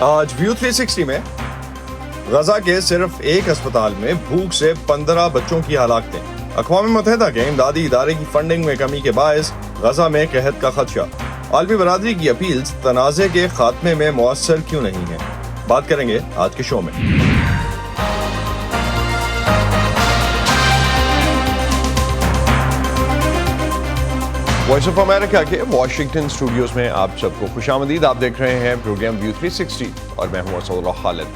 آج ویو 360 میں غزہ کے صرف ایک اسپتال میں بھوک سے 15 بچوں کی ہلاکتیں۔ اقوام متحدہ کے امدادی ادارے کی فنڈنگ میں کمی کے باعث غزہ میں قحط کا خدشہ۔ عالمی برادری کی اپیلز تنازع کے خاتمے میں مؤثر کیوں نہیں ہیں؟ بات کریں گے آج کے شو میں۔ وائس آف امریکہ کے واشنگٹن اسٹوڈیوز میں آپ سب کو خوش آمدید۔ آپ دیکھ رہے ہیں پروگرام ویو 360 اور میں ہوں اسد اللہ خالد۔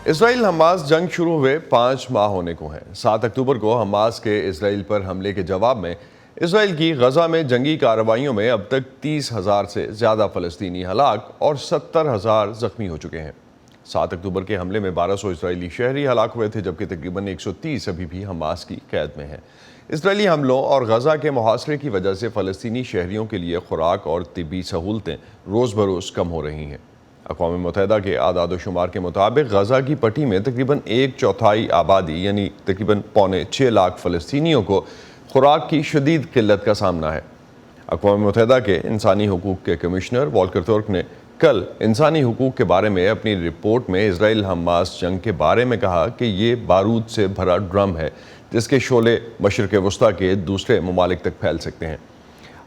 اسرائیل حماس جنگ شروع ہوئے 5 ماہ ہونے کو ہیں۔ 7 اکتوبر کو حماس کے اسرائیل پر حملے کے جواب میں اسرائیل کی غزہ میں جنگی کارروائیوں میں اب تک 30,000 سے زیادہ فلسطینی ہلاک اور 70,000 زخمی ہو چکے ہیں۔ 7 اکتوبر کے حملے میں 1200 اسرائیلی شہری ہلاک ہوئے تھے، جبکہ تقریباً 130 ابھی بھی حماس کی قید میں ہیں۔ اسرائیلی حملوں اور غزہ کے محاصرے کی وجہ سے فلسطینی شہریوں کے لیے خوراک اور طبی سہولتیں روز بروز کم ہو رہی ہیں۔ اقوام متحدہ کے اعداد و شمار کے مطابق غزہ کی پٹی میں تقریباً 1/4 آبادی یعنی تقریباً 6.25 لاکھ فلسطینیوں کو خوراک کی شدید قلت کا سامنا ہے۔ اقوام متحدہ کے انسانی حقوق کے کمشنر والکر ترک نے کل انسانی حقوق کے بارے میں اپنی رپورٹ میں اسرائیل حماس جنگ کے بارے میں کہا کہ یہ بارود سے بھرا ڈرم ہے جس کے شعلے مشرق وسطیٰ کے دوسرے ممالک تک پھیل سکتے ہیں۔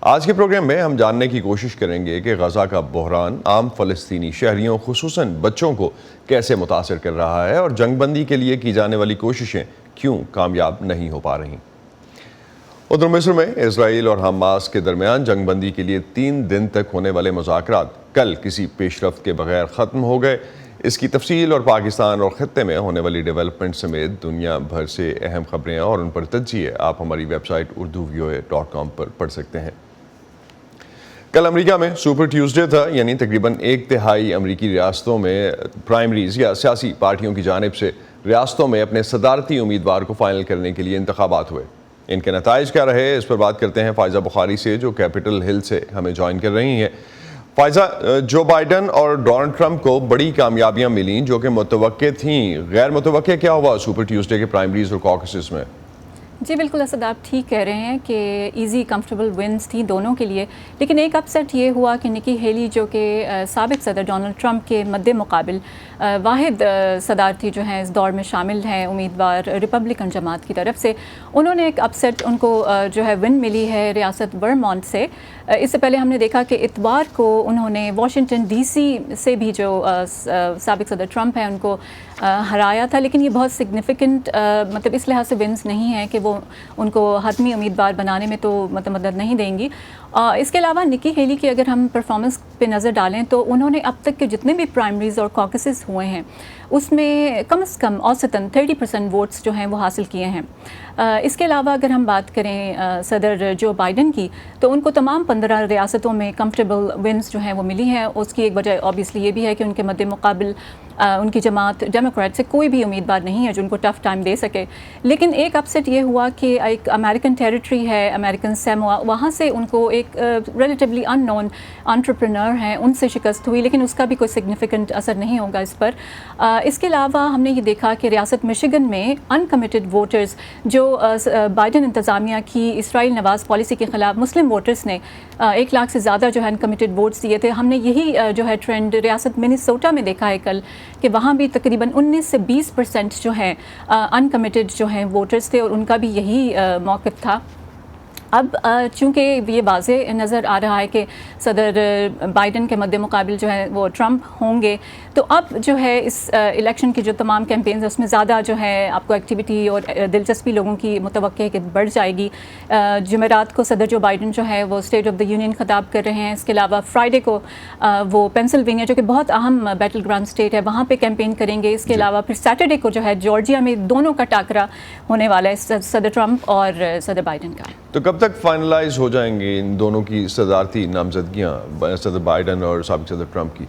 آج کے پروگرام میں ہم جاننے کی کوشش کریں گے کہ غزہ کا بحران عام فلسطینی شہریوں خصوصاً بچوں کو کیسے متاثر کر رہا ہے اور جنگ بندی کے لیے کی جانے والی کوششیں کیوں کامیاب نہیں ہو پا رہی۔ ادھر مصر میں اسرائیل اور حماس کے درمیان جنگ بندی کے لیے 3 دن تک ہونے والے مذاکرات کل کسی پیش رفت کے بغیر ختم ہو گئے۔ اس کی تفصیل اور پاکستان اور خطے میں ہونے والی ڈیولپمنٹ سمیت دنیا بھر سے اہم خبریں اور ان پر تجزیے آپ ہماری ویب سائٹ urduvoa.com پر پڑھ سکتے ہیں۔ کل امریکہ میں سپر ٹیوزڈے تھا، یعنی تقریباً 1/3 امریکی ریاستوں میں پرائمریز یا سیاسی پارٹیوں کی جانب سے ریاستوں میں اپنے صدارتی امیدوار کو فائنل کرنے کے لیے انتخابات ہوئے۔ ان کے نتائج کیا رہے، اس پر بات کرتے ہیں فائزہ بخاری سے، جو کیپٹل ہل سے ہمیں جوائن کر رہی ہیں۔ فائزہ، جو بائیڈن اور ڈونلڈ ٹرمپ کو بڑی کامیابیاں ملیں جو کہ متوقع تھیں، غیر متوقع کیا ہوا سپر ٹیوزڈے کے پرائمریز اور کاکسز میں؟ جی بالکل اسد، آپ ٹھیک کہہ رہے ہیں کہ ایزی کمفرٹیبل ونز تھیں دونوں کے لیے، لیکن ایک اپ سیٹ یہ ہوا کہ نکی ہیلی جو کہ سابق صدر ڈونلڈ ٹرمپ کے مد مقابل واحد صدارتی جو ہیں اس دور میں شامل ہیں امیدوار ریپبلکن جماعت کی طرف سے، انہوں نے ایک اپ سیٹ ان کو جو ہے ون ملی ہے ریاست ورمونٹ سے۔ اس سے پہلے ہم نے دیکھا کہ اتوار کو انہوں نے واشنگٹن ڈی سی سے بھی جو سابق صدر ٹرمپ ہیں ان کو ہرایا تھا، لیکن یہ بہت سگنیفیکنٹ مطلب اس لحاظ سے ونز نہیں ہیں کہ وہ ان کو حتمی امیدوار بنانے میں تو مدد نہیں دیں گی۔ اس کے علاوہ نکی ہیلی کی اگر ہم پرفارمنس پہ نظر ڈالیں تو انہوں نے اب تک کے جتنے بھی پرائمریز اور کاکسز ہوئے ہیں اس میں کم از کم اوسطاً 30% ووٹس جو ہیں وہ حاصل کیے ہیں۔ اس کے علاوہ اگر ہم بات کریں صدر جو بائیڈن کی، تو ان کو تمام 15 ریاستوں میں کمفرٹیبل ونز جو ہیں وہ ملی ہیں۔ اس کی ایک وجہ آبویسلی یہ بھی ہے کہ ان کے مد مقابل ان کی جماعت ڈیموکریٹ سے کوئی بھی امیدوار نہیں ہے جو ان کو ٹف ٹائم دے سکے۔ لیکن ایک اپ سیٹ یہ ہوا کہ ایک امریکن ٹیریٹری ہے، امریکن سیموا، وہاں سے ان کو ایک ریلیٹیولی ان نون انٹرپرینور ہیں، ان سے شکست ہوئی، لیکن اس کا بھی کوئی سگنیفیکنٹ اثر نہیں ہوگا اس پر۔ اس کے علاوہ ہم نے یہ دیکھا کہ ریاست مشیگن میں ان کمیٹڈ ووٹرز جو بائیڈن انتظامیہ کی اسرائیل نواز پالیسی کے خلاف مسلم ووٹرز نے 1 لاکھ سے زیادہ جو ہے ان کمیٹڈ ووٹس دیے تھے۔ ہم نے یہی جو ہے ٹرینڈ ریاست منیسوٹا میں دیکھا ہے کل، کہ وہاں بھی تقریباً 19 سے 20% جو ہیں ان کمیٹڈ جو ہیں ووٹرز تھے اور ان کا بھی یہی موقف تھا۔ اب چونکہ یہ واضح نظر آ رہا ہے کہ صدر بائیڈن کے مد مقابل جو ہے وہ ٹرمپ ہوں گے، تو اب جو ہے اس الیکشن کی جو تمام کیمپینز اس میں زیادہ جو ہے آپ کو ایکٹیویٹی اور دلچسپی لوگوں کی متوقع ہے کہ بڑھ جائے گی۔ جمعرات کو صدر جو بائیڈن جو ہے وہ اسٹیٹ آف دا یونین خطاب کر رہے ہیں۔ اس کے علاوہ فرائیڈے کو وہ پینسلوینیا جو کہ بہت اہم بیٹل گراؤنڈ اسٹیٹ ہے وہاں پہ کیمپین کریں گے۔ اس کے علاوہ پھر سیٹرڈے کو جو ہے جارجیا میں دونوں کا ٹاکرا ہونے والا ہے، صدر ٹرمپ اور صدر بائیڈن کا۔ تو کب تک فائنلائز ہو جائیں گے ان دونوں کی صدارتی نامزدگیاں، صدر بائیڈن اور سابق صدر ٹرمپ کی؟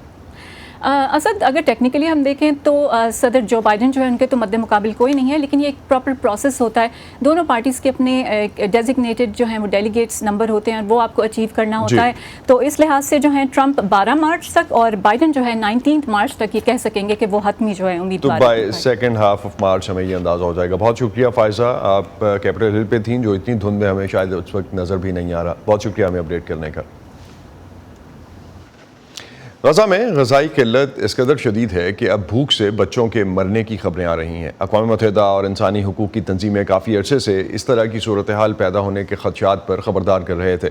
اسد، اگر ٹیکنیکلی ہم دیکھیں تو صدر جو بائیڈن جو ہے ان کے تو مد مقابل کوئی نہیں ہے، لیکن یہ ایک پراپر پروسیس ہوتا ہے۔ دونوں پارٹیز کے اپنے ڈیزگنیٹڈ جو ہیں وہ ڈیلیگیٹس نمبر ہوتے ہیں، وہ آپ کو اچیو کرنا ہوتا ہے۔ تو اس لحاظ سے جو ہے ٹرمپ 12 مارچ تک اور بائیڈن جو ہے 19 مارچ تک یہ کہہ سکیں گے کہ وہ حتمی جو ہے امیدوار۔ تو by second half of March ہمیں یہ اندازہ ہو جائے گا۔ بہت شکریہ فائزہ، آپ کیپٹل ہل پہ تھیں جو اتنی دھند میں ہمیں شاید اس وقت نظر بھی نہیں آ رہا۔ بہت شکریہ ہمیں اپڈیٹ کرنے کا۔ غزہ میں غذائی قلت اس قدر شدید ہے کہ اب بھوک سے بچوں کے مرنے کی خبریں آ رہی ہیں۔ اقوام متحدہ اور انسانی حقوق کی تنظیمیں کافی عرصے سے اس طرح کی صورتحال پیدا ہونے کے خدشات پر خبردار کر رہے تھے۔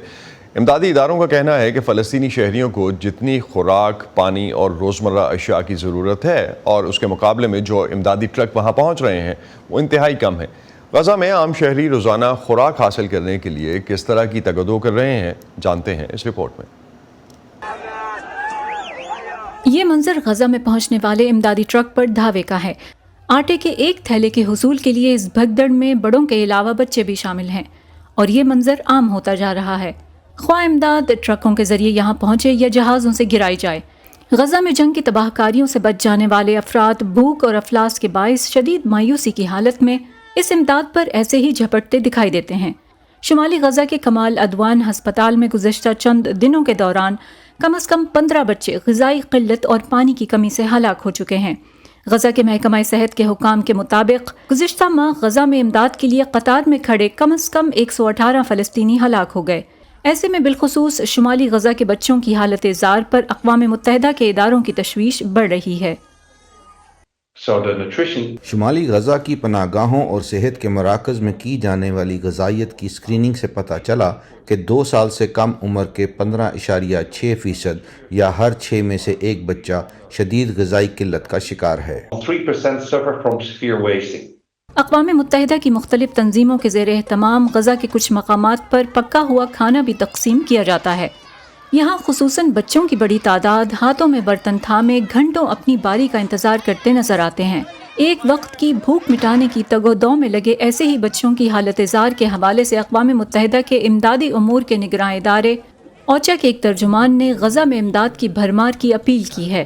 امدادی اداروں کا کہنا ہے کہ فلسطینی شہریوں کو جتنی خوراک، پانی اور روزمرہ اشیاء کی ضرورت ہے اور اس کے مقابلے میں جو امدادی ٹرک وہاں پہنچ رہے ہیں وہ انتہائی کم ہے۔ غزہ میں عام شہری روزانہ خوراک حاصل کرنے کے لیے کس طرح کی تگدو کر رہے ہیں، جانتے ہیں اس رپورٹ میں۔ یہ منظر غزہ میں پہنچنے والے امدادی ٹرک پر دھاوے کا ہے۔ آٹے کے ایک تھیلے کے حصول کے لیے اس بھگدڑ میں بڑوں کے علاوہ بچے بھی شامل ہیں، اور یہ منظر عام ہوتا جا رہا ہے، خواہ امداد ٹرکوں کے ذریعے یہاں پہنچے یا جہازوں سے گرائی جائے۔ غزہ میں جنگ کی تباہ کاریوں سے بچ جانے والے افراد بھوک اور افلاس کے باعث شدید مایوسی کی حالت میں اس امداد پر ایسے ہی جھپٹتے دکھائی دیتے ہیں۔ شمالی غزہ کے کمال عدوان ہسپتال میں گزشتہ چند دنوں کے دوران کم از کم 15 بچے غذائی قلت اور پانی کی کمی سے ہلاک ہو چکے ہیں۔ غزہ کے محکمہ صحت کے حکام کے مطابق گزشتہ ماہ غزہ میں امداد کے لیے قطار میں کھڑے کم از کم 118 فلسطینی ہلاک ہو گئے۔ ایسے میں بالخصوص شمالی غزہ کے بچوں کی حالت زار پر اقوام متحدہ کے اداروں کی تشویش بڑھ رہی ہے۔ شمالی غزہ کی پناہ گاہوں اور صحت کے مراکز میں کی جانے والی غذائیت کی اسکریننگ سے پتہ چلا کہ 2 سال سے کم عمر کے 15.6% یا ہر 6 میں سے ایک بچہ شدید غذائی قلت کا شکار ہے۔ 3% suffer from severe wasting. اقوام متحدہ کی مختلف تنظیموں کے زیر اہتمام غزہ کے کچھ مقامات پر پکا ہوا کھانا بھی تقسیم کیا جاتا ہے۔ یہاں خصوصاً بچوں کی بڑی تعداد ہاتھوں میں برتن تھامے گھنٹوں اپنی باری کا انتظار کرتے نظر آتے ہیں۔ ایک وقت کی بھوک مٹانے کی تگ و دو میں لگے ایسے ہی بچوں کی حالت زار کے حوالے سے اقوام متحدہ کے امدادی امور کے نگراں ادارے اوچا کے ایک ترجمان نے غزہ میں امداد کی بھرمار کی اپیل کی ہے۔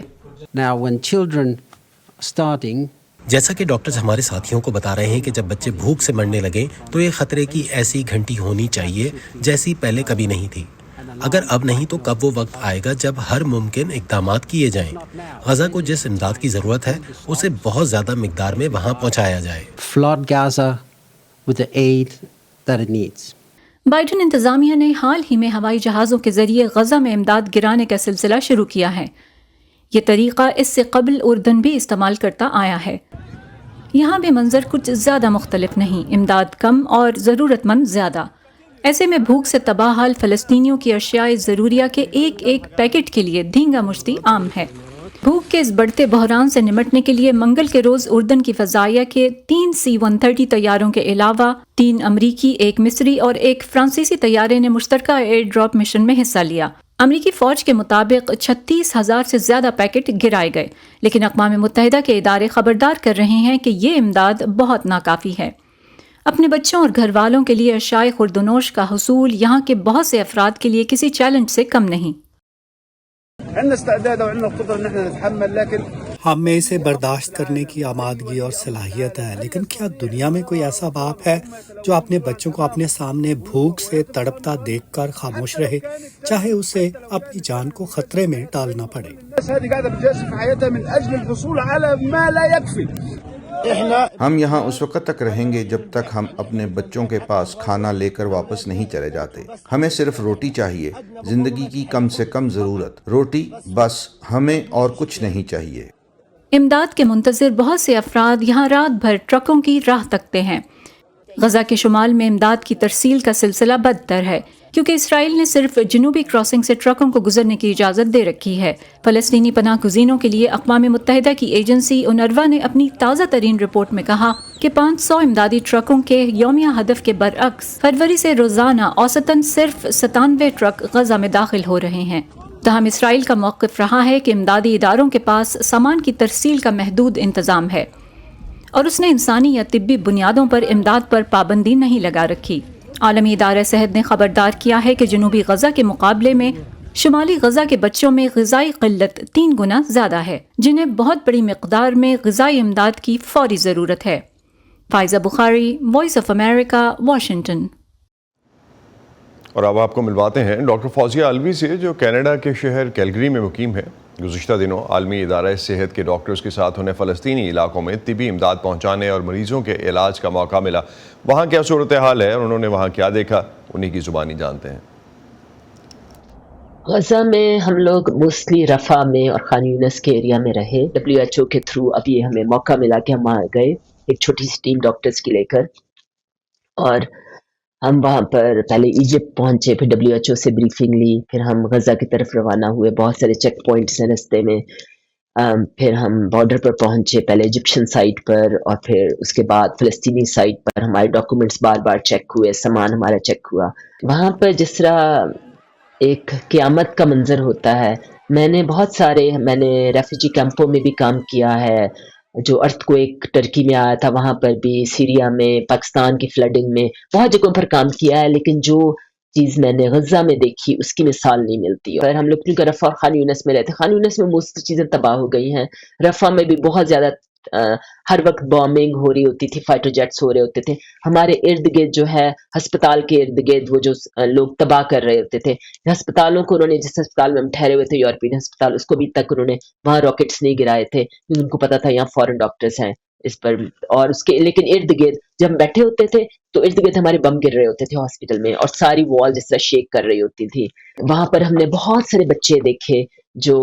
جیسا کہ ڈاکٹرز ہمارے ساتھیوں کو بتا رہے ہیں کہ جب بچے بھوک سے مرنے لگیں تو یہ خطرے کی ایسی گھنٹی ہونی چاہیے جیسی پہلے کبھی نہیں تھی۔ اگر اب نہیں تو کب وہ وقت آئے گا جب ہر ممکن اقدامات کیے جائیں، غزہ کو جس امداد کی ضرورت ہے اسے بہت زیادہ مقدار میں وہاں پہنچایا جائے۔ Flood Gaza with the aid that it needs. Biden انتظامیہ نے حال ہی میں ہوائی جہازوں کے ذریعے غزہ میں امداد گرانے کا سلسلہ شروع کیا ہے۔ یہ طریقہ اس سے قبل اردن بھی استعمال کرتا آیا ہے۔ یہاں بھی منظر کچھ زیادہ مختلف نہیں، امداد کم اور ضرورت مند زیادہ۔ ایسے میں بھوک سے تباہ حال فلسطینیوں کی اشیاء ضروریہ کے ایک ایک پیکٹ کے لیے دھینگا مشتی عام ہے۔ بھوک کے اس بڑھتے بحران سے نمٹنے کے لیے منگل کے روز اردن کی فضائیہ کے 3 C-130 طیاروں کے علاوہ 3 امریکی، 1 مصری اور 1 فرانسیسی طیارے نے مشترکہ ایئر ڈراپ مشن میں حصہ لیا۔ امریکی فوج کے مطابق 36,000 سے زیادہ پیکٹ گرائے گئے، لیکن اقوام متحدہ کے ادارے خبردار کر رہے ہیں کہ یہ امداد بہت ناکافی ہے۔ اپنے بچوں اور گھر والوں کے لیے اشیاء خوردونوش کا حصول یہاں کے بہت سے افراد کے لیے کسی چیلنج سے کم نہیں۔ ہم میں اسے برداشت کرنے کی آمادگی اور صلاحیت ہے، لیکن کیا دنیا میں کوئی ایسا باپ ہے جو اپنے بچوں کو اپنے سامنے بھوک سے تڑپتا دیکھ کر خاموش رہے، چاہے اسے اپنی جان کو خطرے میں ڈالنا پڑے؟ ہم یہاں اس وقت تک رہیں گے جب تک ہم اپنے بچوں کے پاس کھانا لے کر واپس نہیں چلے جاتے۔ ہمیں صرف روٹی چاہیے، زندگی کی کم سے کم ضرورت، روٹی بس، ہمیں اور کچھ نہیں چاہیے۔ امداد کے منتظر بہت سے افراد یہاں رات بھر ٹرکوں کی راہ تکتے ہیں۔ غزہ کے شمال میں امداد کی ترسیل کا سلسلہ بدتر ہے، کیونکہ اسرائیل نے صرف جنوبی کراسنگ سے ٹرکوں کو گزرنے کی اجازت دے رکھی ہے۔ فلسطینی پناہ گزینوں کے لیے اقوام متحدہ کی ایجنسی اونروا نے اپنی تازہ ترین رپورٹ میں کہا کہ 500 امدادی ٹرکوں کے یومیہ ہدف کے برعکس فروری سے روزانہ اوسطاً صرف 97 ٹرک غزہ میں داخل ہو رہے ہیں۔ تاہم اسرائیل کا موقف رہا ہے کہ امدادی اداروں کے پاس سامان کی ترسیل کا محدود انتظام ہے، اور اس نے انسانی یا طبی بنیادوں پر امداد پر پابندی نہیں لگا رکھی۔ عالمی ادارہ صحت نے خبردار کیا ہے کہ جنوبی غزہ کے مقابلے میں شمالی غزہ کے بچوں میں غذائی قلت 3 گنا زیادہ ہے، جنہیں بہت بڑی مقدار میں غذائی امداد کی فوری ضرورت ہے۔ فائزہ بخاری، وائس آف امریکہ، واشنگٹن۔ اور اب آپ کو ملواتے ہیں ڈاکٹر فوزیہ الوی سے، جو کینیڈا کے شہر کیلگری میں مقیم ہے۔ گزشتہ دنوں عالمی ادارہ صحت کے ڈاکٹرز کے ساتھ انہیں فلسطینی علاقوں میں طبی امداد پہنچانے اور مریضوں کے علاج کا موقع ملا۔ وہاں کیا صورتحال ہے اور انہوں نے وہاں کیا دیکھا، انہی کی زبانی جانتے ہیں۔ غزہ میں ہم لوگ موسٹلی رفح میں اور خان یونس کے ایریا میں رہے. WHO کے تھرو اب یہ ہمیں موقع ملا کہ ہم وہاں گئے ایک چھوٹی سی ٹیم ڈاکٹرز کی لے کر، اور ہم وہاں پر پہلے ایجپٹ پہنچے، پھر WHO سے بریفنگ لی، پھر ہم غزہ کی طرف روانہ ہوئے. بہت سارے چیک پوائنٹس ہیں رستے میں. پھر ہم بارڈر پر پہنچے، پہلے ایجپشن سائٹ پر اور پھر اس کے بعد فلسطینی سائٹ پر. ہمارے ڈاکومنٹس بار بار چیک ہوئے، سامان ہمارا چیک ہوا. وہاں پر جس طرح ایک قیامت کا منظر ہوتا ہے. میں نے ریفیوجی کیمپوں میں بھی کام کیا ہے، جو ارتھ کو ایک ٹرکی میں آیا تھا وہاں پر بھی، سیریا میں، پاکستان کی فلڈنگ میں، بہت جگہوں پر کام کیا ہے، لیکن جو چیز میں نے غزہ میں دیکھی اس کی مثال نہیں ملتی. اور ہم لوگ کیونکہ رفح اور خان یونس میں رہتے، خان یونس میں موسٹ چیزیں تباہ ہو گئی ہیں. رفح میں بھی بہت زیادہ ہر وقت بامبنگ ہو رہی ہوتی تھی، فائٹر جیٹس ہو رہے ہوتے تھے. ہمارے ارد گرد جو ہے ہسپتال کے ارد گرد وہ جو لوگ تباہ کر رہے ہوتے تھے، ہسپتالوں کو انہوں نے، جس ہسپتال میں ہم ٹھہرے ہوئے تھے یورپین ہسپتال، اس کو بھی تک انہوں نے وہاں راکٹس نہیں گرائے تھے، کیونکہ ان کو پتا تھا یہاں فورن ڈاکٹرز ہیں اس پر. اور اس کے لیکن ارد گرد جب ہم بیٹھے ہوتے تھے تو ارد گرد ہمارے بم گر رہے ہوتے تھے ہاسپٹل میں، اور ساری وال جس طرح شیک کر رہی ہوتی تھی. وہاں پر ہم نے بہت سارے بچے دیکھے جو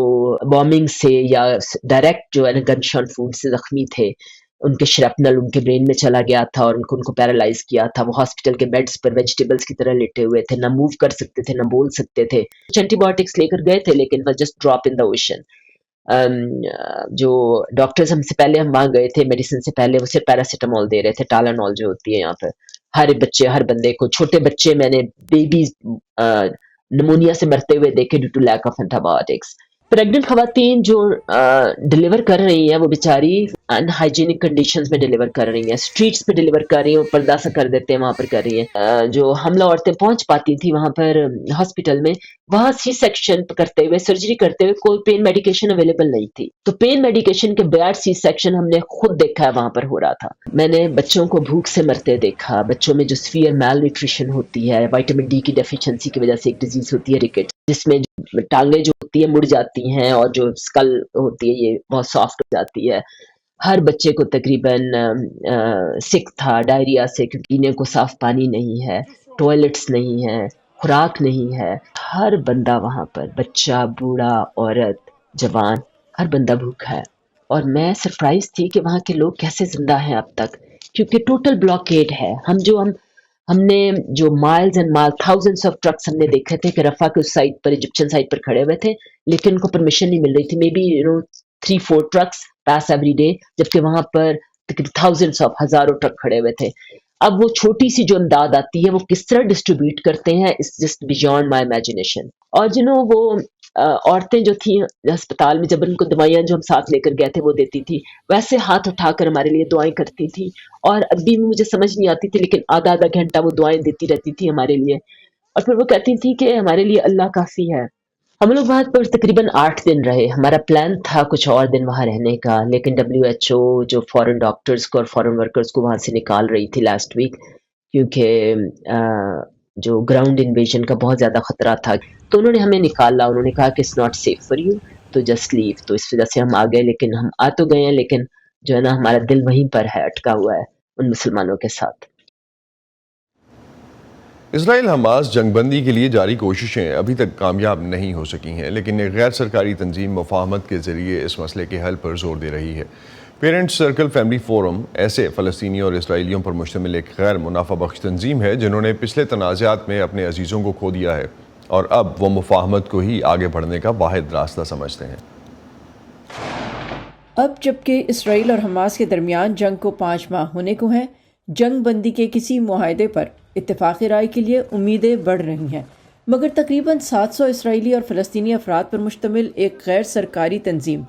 بامبنگ سے یا ڈائریکٹ جو ہے نا گن شاٹ فوڈ سے زخمی تھے. ان کے شرپنل ان کے برین میں چلا گیا تھا اور ان کو پیرالائز کیا تھا. وہ ہاسپٹل کے بیڈز پر ویجیٹیبلز کی طرح لیٹے ہوئے تھے، نہ موو کر سکتے تھے، نہ بول سکتے تھے. اینٹی بایوٹکس لے کر گئے تھے لیکن just drop in the ocean. جو ڈاکٹرز ہم سے پہلے ہم وہاں گئے تھے میڈیسن سے پہلے، وہ صرف پیراسیٹامول دے رہے تھے، ٹالانول جو ہوتی ہے یہاں پہ. ہر بچے، ہر بندے کو، چھوٹے بچے میں نے بیبیز نمونیا سے مرتے ہوئے دیکھے ڈیو ٹو لیک آف اینٹی بایوٹکس. پریگننٹ خواتین جو ڈلیور کر رہی ہیں وہ بیچاری ان ہائیجینک کنڈیشنز میں ڈلیور کر رہی ہیں، اسٹریٹس پہ ڈلیور کر رہی ہیں، پردہ سا کر دیتے ہیں وہاں پر کر رہی ہیں. جو حاملہ عورتیں پہنچ پاتی تھی وہاں پر ہاسپٹل میں، وہاں سی سیکشن کرتے ہوئے، سرجری کرتے ہوئے کوئی پین میڈیکیشن اویلیبل نہیں تھی. تو پین میڈیکیشن کے بغیر سی سیکشن ہم نے خود دیکھا ہے وہاں پر ہو رہا تھا. میں نے بچوں کو بھوک سے مرتے دیکھا، بچوں میں جو سیویئر میل نیوٹریشن ہوتی ہے، وائٹامن ڈی کی ڈیفیشنسی کی وجہ سے ایک ڈیزیز ہوتی ہے ریکٹ، جس میں ٹانگیں جو ہوتی ہے مڑ جاتی ہیں اور جو اسکل ہوتی ہے یہ بہت سافٹ ہو جاتی ہے. ہر بچے کو تقریباً سک تھا ڈائریا سے، کیونکہ پینے کو صاف پانی نہیں ہے، ٹوائلٹس نہیں ہے، خوراک نہیں ہے. ہر بندہ وہاں پر، بچہ، بوڑھا، عورت، جوان، ہر بندہ بھوکا ہے. اور میں سرپرائز تھی کہ وہاں کے لوگ کیسے زندہ ہیں اب تک، کیونکہ ٹوٹل بلاکیڈ ہے. ہم نے جو مائلز اینڈ مائل، تھاؤزنڈس آف ٹرکس ہم نے دیکھے تھے کہ رفح کے اس سائٹ پر، ایجپشن سائٹ پر کھڑے ہوئے تھے، لیکن ان کو پرمیشن نہیں مل رہی تھی. Maybe 3-4 trucks pass every day, جبکہ وہاں پر تھاؤزنڈس آف، ہزاروں ٹرک کھڑے ہوئے تھے. اب وہ چھوٹی سی جو امداد آتی ہے وہ کس طرح ڈسٹریبیوٹ کرتے ہیں، it's just beyond my imagination. اور وہ عورتیں جو تھیں ہسپتال میں، جب ان کو دوائیاں جو ہم ساتھ لے کر گئے تھے وہ دیتی تھی، ویسے ہاتھ اٹھا کر ہمارے لیے دعائیں کرتی تھی. اور ابھی مجھے سمجھ نہیں آتی تھی لیکن آدھا گھنٹہ وہ دعائیں دیتی رہتی تھی ہمارے لیے. اور پھر وہ کہتی تھی کہ ہمارے لیے اللہ کافی ہے. ہم لوگ وہاں پر تقریباً 8 دن رہے. ہمارا پلان تھا کچھ اور دن وہاں رہنے کا، لیکن WHO جو فورن ڈاکٹرز کو اور فورن ورکرز کو وہاں سے نکال رہی تھی لاسٹ ویک، کیونکہ جو گراؤنڈ انویژن کا بہت زیادہ خطرہ تھا، تو انہوں نے ہمیں نکالا. انہوں نے کہا کہ it's not safe for you, تو جسٹ لیو. تو اس وجہ سے ہم آ گئے، لیکن ہم آ تو گئے ہیں، لیکن جو ہے نا ہمارا دل وہیں پر ہے، اٹکا ہوا ہے ان مسلمانوں کے ساتھ. اسرائیل حماس جنگ بندی کے لیے جاری کوششیں ابھی تک کامیاب نہیں ہو سکی ہیں، لیکن ایک غیر سرکاری تنظیم مفاہمت کے ذریعے اس مسئلے کے حل پر زور دے رہی ہے. پیرنٹس سرکل فیملی فورم ایسے فلسطینیوں اور اسرائیلیوں پر مشتمل ایک غیر منافع بخش تنظیم ہے جنہوں نے پچھلے تنازعات میں اپنے عزیزوں کو کھو دیا ہے، اور اب وہ مفاہمت کو ہی آگے بڑھنے کا واحد راستہ سمجھتے ہیں. اب جبکہ اسرائیل اور حماس کے درمیان جنگ کو 5 ماہ ہونے کو ہیں، جنگ بندی کے کسی معاہدے پر اتفاق رائے کے لیے امیدیں بڑھ رہی ہیں، مگر تقریباً 700 اسرائیلی اور فلسطینی افراد پر مشتمل ایک غیر سرکاری تنظیم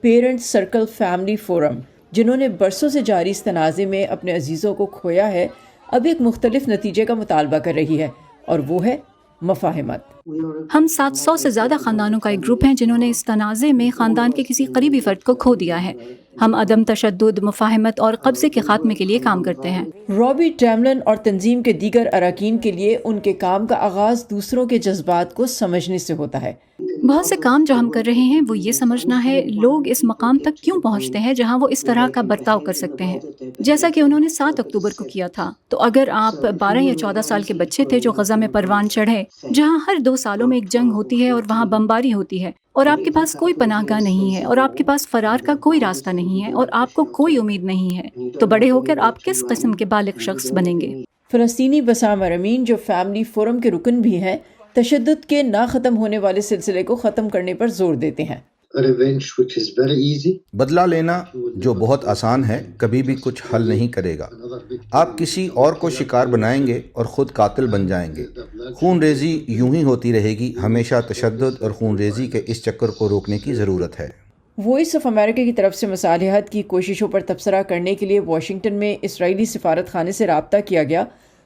پیرنٹس سرکل فیملی فورم، جنہوں نے برسوں سے جاری اس تنازع میں اپنے عزیزوں کو کھویا ہے، اب ایک مختلف نتیجے کا مطالبہ کر رہی ہے، اور وہ ہے مفاہمت. ہم 700 سے زیادہ خاندانوں کا ایک گروپ ہیں جنہوں نے اس تنازع میں خاندان کے کسی قریبی فرد کو کھو دیا ہے. ہم عدم تشدد، مفاہمت اور قبضے کے خاتمے کے لیے کام کرتے ہیں. رابی ٹیملن اور تنظیم کے دیگر اراکین کے لیے ان کے کام کا آغاز دوسروں کے جذبات کو سمجھنے سے ہوتا ہے. بہت سے کام جو ہم کر رہے ہیں وہ یہ سمجھنا ہے لوگ اس مقام تک کیوں پہنچتے ہیں جہاں وہ اس طرح کا برتاؤ کر سکتے ہیں، جیسا کہ انہوں نے 7 اکتوبر کو کیا تھا. تو اگر آپ 12 یا 14 سال کے بچے تھے جو غزہ میں پروان چڑھے، جہاں ہر 2 2 سالوں میں ایک جنگ ہوتی ہے اور وہاں بمباری ہوتی ہے اور آپ کے پاس کوئی پناہ گاہ نہیں ہے اور آپ کے پاس فرار کا کوئی راستہ نہیں ہے اور آپ کو کوئی امید نہیں ہے، تو بڑے ہو کر آپ کس قسم کے بالغ شخص بنیں گے؟ فلسطینی بسام ارامین جو فیملی فورم کے رکن بھی ہیں، تشدد کے نہ ختم ہونے والے سلسلے کو ختم کرنے پر زور دیتے ہیں۔ بدلہ لینا جو بہت آسان ہے کبھی بھی کچھ حل نہیں کرے گا۔ آپ کسی اور کو شکار بنائیں گے اور خود قاتل بن جائیں گے۔ خون ریزی یوں ہی ہوتی رہے گی۔ ہمیشہ تشدد اور خون ریزی کے اس چکر کو روکنے کی ضرورت ہے۔ وائس آف امریکہ کی طرف سے مصالحت کی کوششوں پر تبصرہ کرنے کے لیے واشنگٹن میں اسرائیلی سفارت خانے سے رابطہ کیا گیا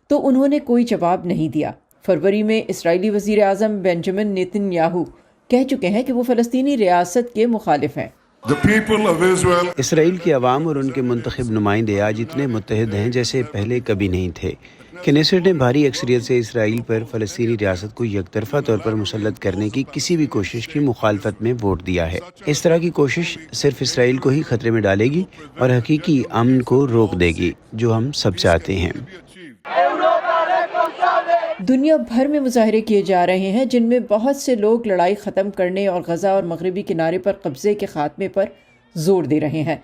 تو انہوں نے کوئی جواب نہیں دیا۔ فروری میں اسرائیلی وزیر اعظم بنجامن نیتن یاہو کہہ چکے ہیں کہ وہ فلسطینی ریاست کے مخالف ہیں۔ اسرائیل کی عوام اور ان کے منتخب نمائندے آج اتنے متحد ہیں جیسے پہلے کبھی نہیں تھے۔ کنیسٹ نے بھاری اکثریت سے اسرائیل پر فلسطینی ریاست کو یک طرفہ طور پر مسلط کرنے کی کسی بھی کوشش کی مخالفت میں ووٹ دیا ہے۔ اس طرح کی کوشش صرف اسرائیل کو ہی خطرے میں ڈالے گی اور حقیقی امن کو روک دے گی جو ہم سب چاہتے ہیں۔ دنیا بھر میں مظاہرے کیے جا رہے ہیں جن میں بہت سے لوگ لڑائی ختم کرنے اور غزہ اور مغربی کنارے پر قبضے کے خاتمے پر زور دے رہے ہیں۔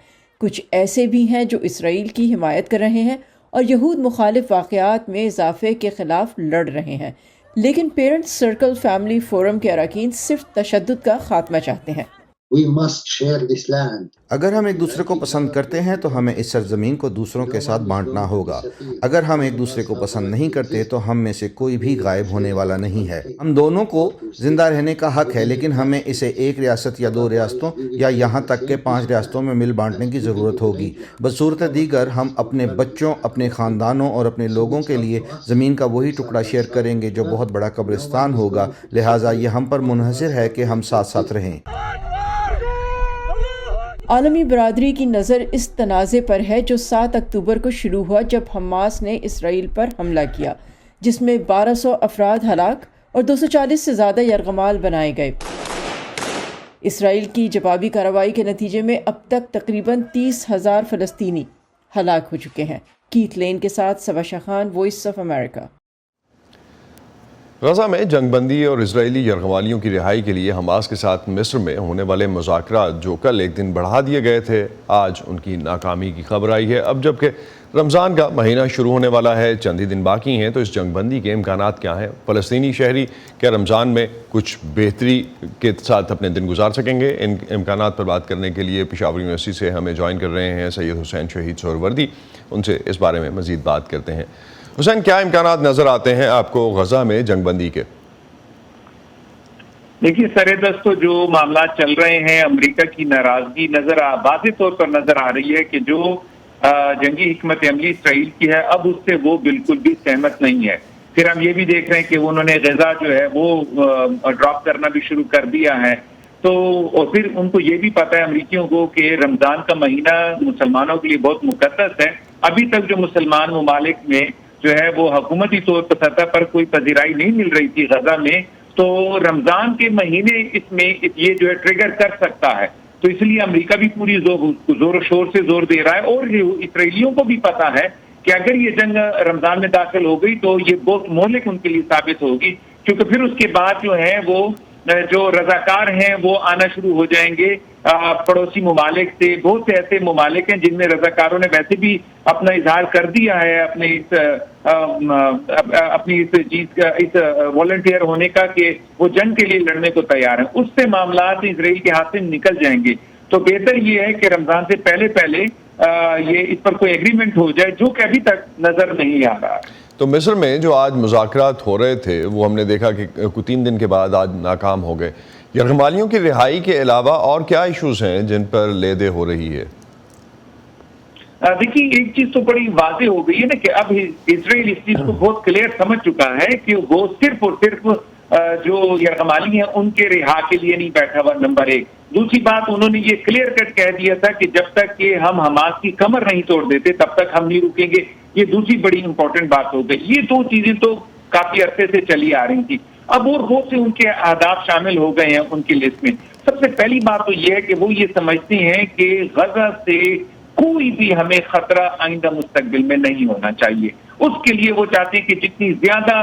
کچھ ایسے بھی ہیں جو اسرائیل کی حمایت کر رہے ہیں اور یہود مخالف واقعات میں اضافے کے خلاف لڑ رہے ہیں، لیکن پیرنٹس سرکل فیملی فورم کے اراکین صرف تشدد کا خاتمہ چاہتے ہیں۔ اگر ہم ایک دوسرے کو پسند کرتے ہیں تو ہمیں اس سرزمین کو دوسروں کے ساتھ بانٹنا ہوگا۔ اگر ہم ایک دوسرے کو پسند نہیں کرتے تو ہم میں سے کوئی بھی غائب ہونے والا نہیں ہے۔ ہم دونوں کو زندہ رہنے کا حق ہے، لیکن ہمیں اسے ایک ریاست یا 2 ریاستوں یا یہاں تک کہ 5 ریاستوں میں مل بانٹنے کی ضرورت ہوگی۔ بصورت دیگر ہم اپنے بچوں، اپنے خاندانوں اور اپنے لوگوں کے لیے زمین کا وہی ٹکڑا شیئر کریں گے جو بہت بڑا قبرستان ہوگا، لہٰذا یہ ہم پر منحصر ہے کہ ہم ساتھ ساتھ رہیں۔ عالمی برادری کی نظر اس تنازع پر ہے جو 7 اکتوبر کو شروع ہوا جب حماس نے اسرائیل پر حملہ کیا، جس میں 1200 افراد ہلاک اور 240 سے زیادہ یرغمال بنائے گئے۔ اسرائیل کی جوابی کارروائی کے نتیجے میں اب تک تقریباً 30,000 فلسطینی ہلاک ہو چکے ہیں۔ کیتھ لین کے ساتھ سبا شاخان، وائس آف امریکہ۔ غزہ میں جنگ بندی اور اسرائیلی یرغمالیوں کی رہائی کے لیے حماس کے ساتھ مصر میں ہونے والے مذاکرات جو کل ایک دن بڑھا دیے گئے تھے، آج ان کی ناکامی کی خبر آئی ہے۔ اب جبکہ رمضان کا مہینہ شروع ہونے والا ہے، چند ہی دن باقی ہیں، تو اس جنگ بندی کے امکانات کیا ہیں؟ فلسطینی شہری کیا رمضان میں کچھ بہتری کے ساتھ اپنے دن گزار سکیں گے؟ ان امکانات پر بات کرنے کے لیے پشاور یونیورسٹی سے ہمیں جوائن کر رہے ہیں سید حسین شہید سہروردی۔ ان سے اس بارے میں مزید بات کرتے ہیں۔ حسین، کیا امکانات نظر آتے ہیں آپ کو غزہ میں جنگ بندی کے؟ دیکھیے سردست تو جو معاملات چل رہے ہیں، امریکہ کی ناراضگی واضح طور پر نظر آ رہی ہے کہ جو جنگی حکمت عملی اسرائیل کی ہے اب اس سے وہ بالکل بھی سہمت نہیں ہے۔ پھر ہم یہ بھی دیکھ رہے ہیں کہ انہوں نے غزہ جو ہے وہ ڈراپ کرنا بھی شروع کر دیا ہے، تو اور پھر ان کو یہ بھی پتہ ہے امریکیوں کو کہ رمضان کا مہینہ مسلمانوں کے لیے بہت مقدس ہے۔ ابھی تک جو مسلمان ممالک میں جو ہے وہ حکومتی طور پر سطح پر کوئی پذیرائی نہیں مل رہی تھی غزہ میں، تو رمضان کے مہینے اس میں یہ جو ہے ٹریگر کر سکتا ہے، تو اس لیے امریکہ بھی پوری زور و شور سے زور دے رہا ہے۔ اور اسرائیلیوں کو بھی پتا ہے کہ اگر یہ جنگ رمضان میں داخل ہو گئی تو یہ بہت مہلک ان کے لیے ثابت ہوگی، کیونکہ پھر اس کے بعد جو ہے وہ جو رضاکار ہیں وہ آنا شروع ہو جائیں گے پڑوسی ممالک سے۔ بہت سے ایسے ممالک ہیں جن میں رضاکاروں نے ویسے بھی اپنا اظہار کر دیا ہے اپنی اس والنٹیئر ہونے کا کہ وہ جنگ کے لیے لڑنے کو تیار ہیں۔ اس سے معاملات اسرائیل کے ہاتھ سے نکل جائیں گے، تو بہتر یہ ہے کہ رمضان سے پہلے یہ اس پر کوئی ایگریمنٹ ہو جائے، جو کہ ابھی تک نظر نہیں آ رہا۔ تو مصر میں جو آج مذاکرات ہو رہے تھے وہ ہم نے دیکھا کہ 3 دن کے بعد آج ناکام ہو گئے۔ یرغمالیوں کی رہائی کے علاوہ اور کیا ایشوز ہیں جن پر لے دے ہو رہی ہے؟ دیکھیے ایک چیز تو بڑی واضح ہو گئی ہے نا کہ اب اسرائیل اس چیز کو بہت کلیئر سمجھ چکا ہے کہ وہ صرف اور صرف جو یرغمالی ہیں ان کے رہا کے لیے نہیں بیٹھا ہوا، نمبر 1۔ دوسری بات انہوں نے یہ کلیئر کٹ کہہ دیا تھا کہ جب تک کہ ہم حماس کی کمر نہیں توڑ دیتے تب تک ہم نہیں رکیں گے۔ یہ دوسری بڑی امپورٹنٹ بات ہو گئی۔ یہ 2 چیزیں تو کافی عرصے سے چلی آ رہی تھی، اب اور بہت سے ان کے اہداف شامل ہو گئے ہیں ان کی لسٹ میں۔ سب سے پہلی بات تو یہ ہے کہ وہ یہ سمجھتے ہیں کہ غزہ سے کوئی بھی ہمیں خطرہ آئندہ مستقبل میں نہیں ہونا چاہیے۔ اس کے لیے وہ چاہتے ہیں کہ جتنی زیادہ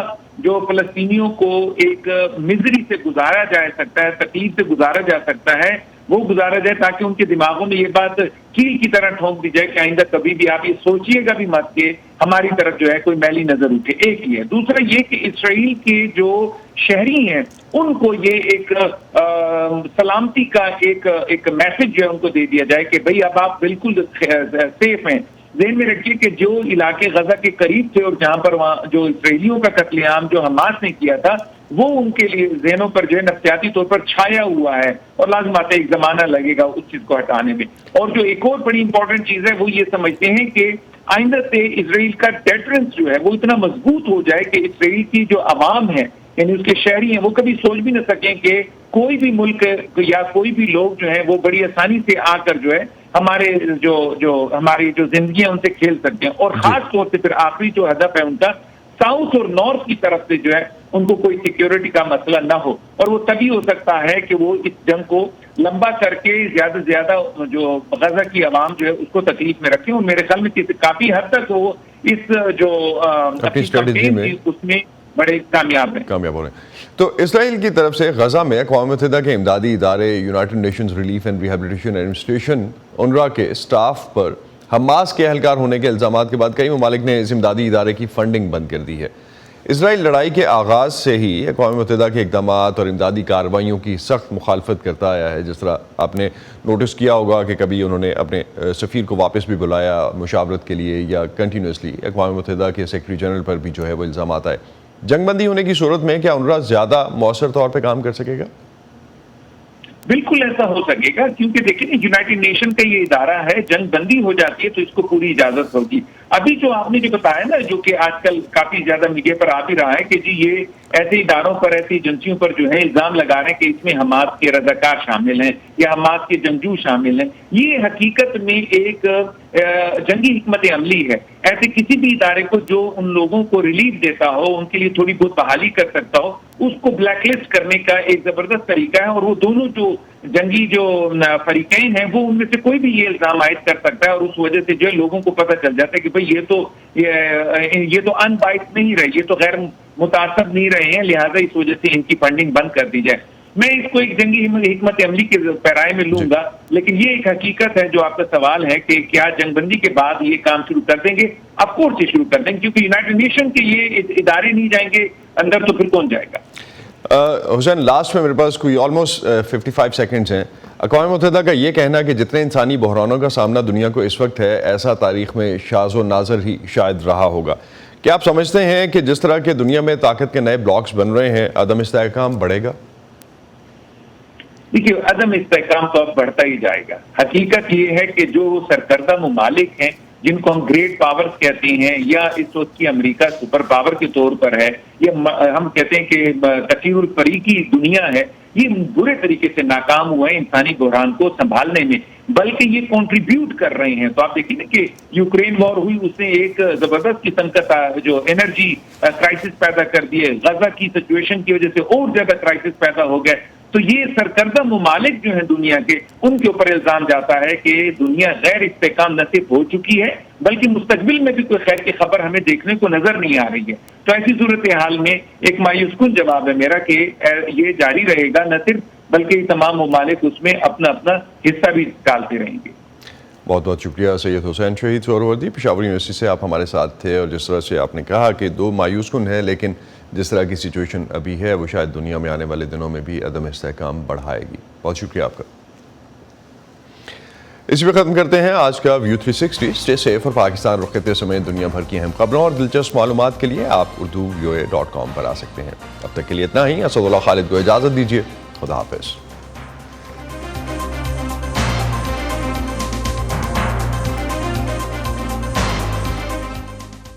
جو فلسطینیوں کو ایک مزری سے گزارا جا سکتا ہے، تکلیف سے گزارا جا سکتا ہے، وہ گزارا جائے تاکہ ان کے دماغوں میں یہ بات کیل کی طرح ٹھونک دی جائے کہ آئندہ کبھی بھی آپ یہ سوچیے گا بھی مت کہ ہماری طرف جو ہے کوئی میلی نظر اٹھے. ایک یہ ہے. دوسرا یہ کہ اسرائیل کے جو شہری ہیں ان کو یہ ایک سلامتی کا ایک میسج جو ہے ان کو دے دیا جائے کہ بھئی اب آپ بالکل سیف ہیں. ذہن میں رکھیے کہ جو علاقے غزہ کے قریب تھے اور جہاں پر وہاں جو اسرائیلیوں کا قتل عام جو حماس نے کیا تھا وہ ان کے لیے ذہنوں پر جو ہے نفسیاتی طور پر چھایا ہوا ہے اور لازم آتا ہے ایک زمانہ لگے گا اس چیز کو ہٹانے میں. اور جو ایک اور بڑی امپورٹنٹ چیز ہے وہ یہ سمجھتے ہیں کہ آئندہ سے اسرائیل کا ڈیٹرنس جو ہے وہ اتنا مضبوط ہو جائے کہ اسرائیل کی جو عوام ہے یعنی اس کے شہری ہیں وہ کبھی سوچ بھی نہ سکیں کہ کوئی بھی ملک یا کوئی بھی لوگ جو ہیں وہ بڑی آسانی سے آ کر جو ہے ہمارے ہماری جو زندگی ہے ان سے کھیل سکتے ہیں. اور خاص طور سے پھر آخری جو ہدف ہے ان کا ساؤتھ اور نارتھ کی طرف سے جو ہے ان کو کوئی سیکیورٹی کا مسئلہ نہ ہو. اور وہ تبھی ہو سکتا ہے کہ وہ اس جنگ کو لمبا کر کے زیادہ سے زیادہ جو غزہ کی عوام جو ہے اس کو تکلیف میں رکھیں. اور میرے خیال میں کافی حد تک وہ اس جو اس میں بڑے کامیاب ہو رہے ہیں. تو اسرائیل کی طرف سے غزہ میں اقوام متحدہ کے امدادی ادارے united nations relief and rehabilitation administration اونروا کے سٹاف پر حماس کے اہلکار ہونے کے الزامات کے بعد کئی ممالک نے اس امدادی ادارے کی فنڈنگ بند کر دی ہے. اسرائیل لڑائی کے آغاز سے ہی اقوام متحدہ کے اقدامات اور امدادی کارروائیوں کی سخت مخالفت کرتا آیا ہے. جس طرح آپ نے نوٹس کیا ہوگا کہ کبھی انہوں نے اپنے سفیر کو واپس بھی بلایا مشاورت کے لیے یا کنٹینیوسلی اقوام متحدہ کے سیکرٹری جنرل پر بھی جو ہے وہ الزامات آئے. جنگ بندی ہونے کی صورت میں کیا اونروا زیادہ مؤثر طور پہ کام کر سکے گا؟ بالکل ایسا ہو سکے گا کیونکہ دیکھیں یونائٹڈ نیشن کا یہ ادارہ ہے. جنگ بندی ہو جاتی ہے تو اس کو پوری اجازت ہوگی. ابھی جو آپ نے جو بتایا نا جو کہ آج کل کافی زیادہ میڈیا پر آ بھی رہا ہے کہ جی یہ ایسے اداروں پر ایسی ایجنسیوں پر جو ہے الزام لگا رہے ہیں کہ اس میں حماس کے رضاکار شامل ہیں یا حماس کے جنگجو شامل ہیں. یہ حقیقت میں ایک جنگی حکمت عملی ہے. ایسے کسی بھی ادارے کو جو ان لوگوں کو ریلیف دیتا ہو ان کے لیے تھوڑی بہت بحالی کر سکتا ہو اس کو بلیک لسٹ کرنے کا ایک زبردست طریقہ ہے. اور وہ دونوں جو جنگی جو فریقین ہیں وہ ان میں سے کوئی بھی یہ الزام عائد کر سکتا ہے اور اس وجہ سے جو ہے لوگوں کو پتہ چل جاتا ہے کہ بھئی یہ تو ان بائٹ نہیں رہے, یہ تو غیر متاثر نہیں رہے ہیں, لہٰذا اس وجہ سے ان کی فنڈنگ بند کر دی جائے. میں اس کو ایک جنگی حکمت عملی کے پیرائے میں لوں گا لیکن یہ ایک حقیقت ہے جو آپ کا سوال ہے کہ کیا جنگ بندی کے بعد یہ کام شروع کر دیں گے؟ آف کورس یہ شروع کر دیں گے کیونکہ یونائٹڈ نیشن کے یہ ادارے نہیں جائیں گے اندر تو پھر کون جائے گا. حسین لاسٹ میں میرے پاس کوئی آلموسٹ 55 سیکنڈز ہیں. اقوام متحدہ کا یہ کہنا کہ جتنے انسانی بحرانوں کا سامنا دنیا کو اس وقت ہے ایسا تاریخ میں شاذ و نادر ہی شاید رہا ہوگا. کیا آپ سمجھتے ہیں کہ جس طرح کے دنیا میں طاقت کے نئے بلاکس بن رہے ہیں عدم استحکام بڑھے گا؟ دیکھیے عدم استحکام تو اب بڑھتا ہی جائے گا. حقیقت یہ ہے کہ جو سرکردہ ممالک ہیں جن کو ہم گریٹ پاورز کہتے ہیں یا اس وقت کی امریکہ سپر پاور کے طور پر ہے یا ہم کہتے ہیں کہ تکثیر الفریقی دنیا ہے, یہ برے طریقے سے ناکام ہوئے ہیں انسانی بحران کو سنبھالنے میں بلکہ یہ کنٹریبیوٹ کر رہے ہیں. تو آپ دیکھیں نا کہ یوکرین وار ہوئی اس نے ایک زبردست قسم کا جو انرجی کرائسس پیدا کر دیے. غزہ کی سچویشن کی وجہ سے اور زیادہ کرائسس پیدا ہو گئے. تو یہ سرکردہ ممالک جو ہیں دنیا کے ان کے اوپر الزام جاتا ہے کہ دنیا غیر استحکام نہ صرف ہو چکی ہے بلکہ مستقبل میں بھی کوئی خیر کی خبر ہمیں دیکھنے کو نظر نہیں آ رہی ہے. تو ایسی صورتحال میں ایک مایوس کن جواب ہے میرا کہ یہ جاری رہے گا نہ صرف بلکہ یہ تمام ممالک اس میں اپنا اپنا حصہ بھی ڈالتے رہیں گے. بہت بہت شکریہ سید حسین شہید سہروردی, پشاور یونیورسٹی سے آپ ہمارے ساتھ تھے. اور جس طرح سے آپ نے کہا کہ دو مایوس کن ہیں لیکن جس طرح کی سچویشن ابھی ہے وہ شاید دنیا میں آنے والے دنوں میں بھی عدم استحکام بڑھائے گی. بہت شکریہ آپ کا. اسی پہ ختم کرتے ہیں آج کا ویو 360. اسٹے سیف اور پاکستان رخ خطے سمیت دنیا بھر کی اہم خبروں اور دلچسپ معلومات کے لیے آپ urduvoa.com پر آ سکتے ہیں. اب تک کے لیے اتنا ہی. اسد اللہ خالد کو اجازت دیجیے. خدا حافظ.